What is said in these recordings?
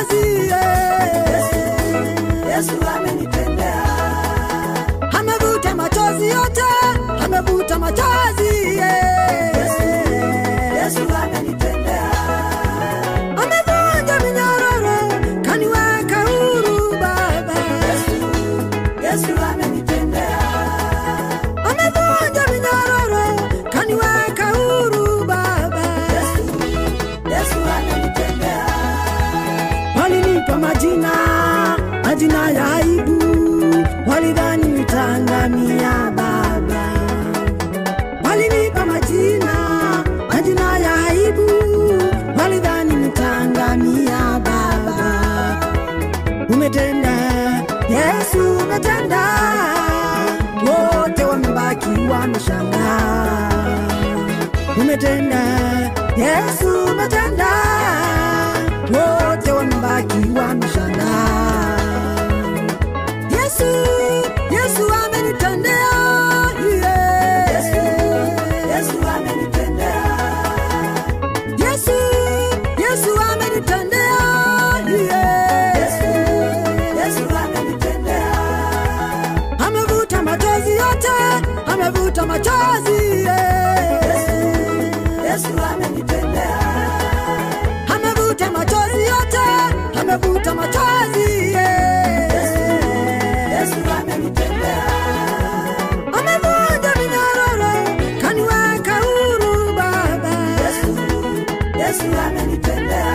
machozi. Yesu amenitendea. Amevuta machozi yote, amevuta machozi. Yesu amenitendea. Amevunja minyororo, kaniweka huru Baba. Yesu amenitendea. Amevunja minyororo, kaniweka huru Baba. Yesu amenitendea. Walinipa majina ya aibu, walidhani nitangamia Baba. Walinipa majina ya aibu, walidhani nitangamia Baba. Umetenda Yesu, umetenda, wote wamebaki wameshangaa. Umetenda Yesu, umetenda, wote wamebaki wameshangaa. Yesu amenitendea. Yesu amenitendea. Yesu amenitendea. Yesu amenitendea. Amevuta machozi yote, amevuta machozi. Yesu amenitendea. Amevuta machozi yote, amevuta machozi. Yesu amenitendea. Amevunja minyororo, kaniweka huru Baba. Yesu amenitendea.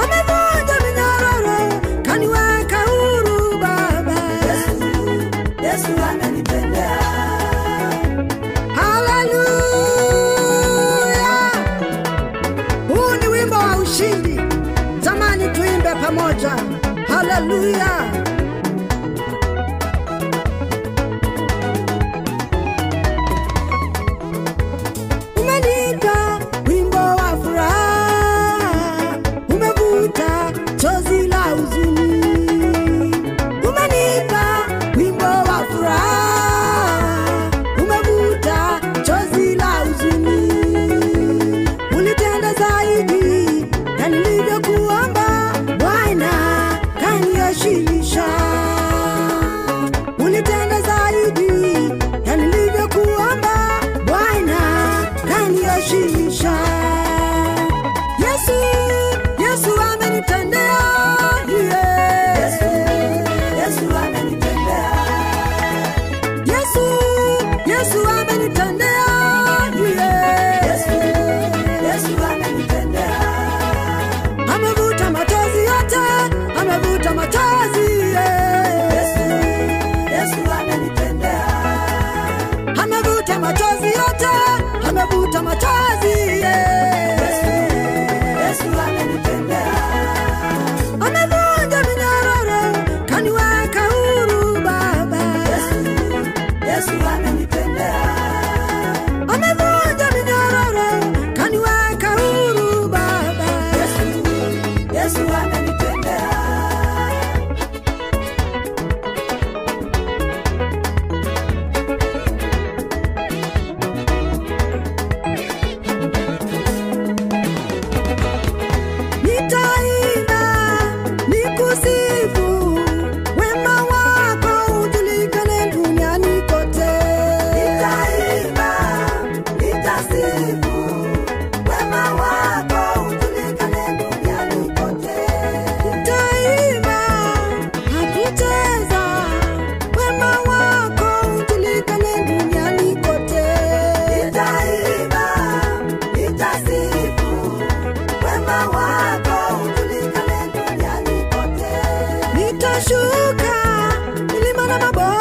Amevunja minyororo, kaniweka huru Baba. Yesu amenitendea. Hallelujah. Huu ni wimbo wa ushindi. Zamani tuimbe pamoja. Hallelujah. Umenipa wimbo wa furaha, umevuta chozi la huzuni. Umenipa wimbo wa furaha, umevuta chozi la huzuni. Ulitenda zaidi ya nilivyokuomba Bwana, kaniheshimisha. Ulitenda zaidi ya nilivyokuomba Bwana, kaniheshimisha. Yesu amenitendea. Yesu amenitendea. Yesu amenitendea. Yesu amenitendea. Amevuta machozi yote, amevuta machozi. Yesu amenitendea. Amevuta machozi yote, amevuta machozi. Yesu amenitendea. Amevunja minyororo, kaniweka huru Baba. Yesu amenitendea. Amevunja minyororo, kaniweka huru Baba. Yesu amenitendea. Nitaimba nikusifu, wema wako ujulikane duniani kote. Nitaimba nitasifu, wema wako ujulikane duniani kote. Nitaimba nakucheza, wema wako ujulikane duniani kote. Nitaimba nitasifu, wema wako ujulikane duniani kote. Nitashuka milima na mabonde,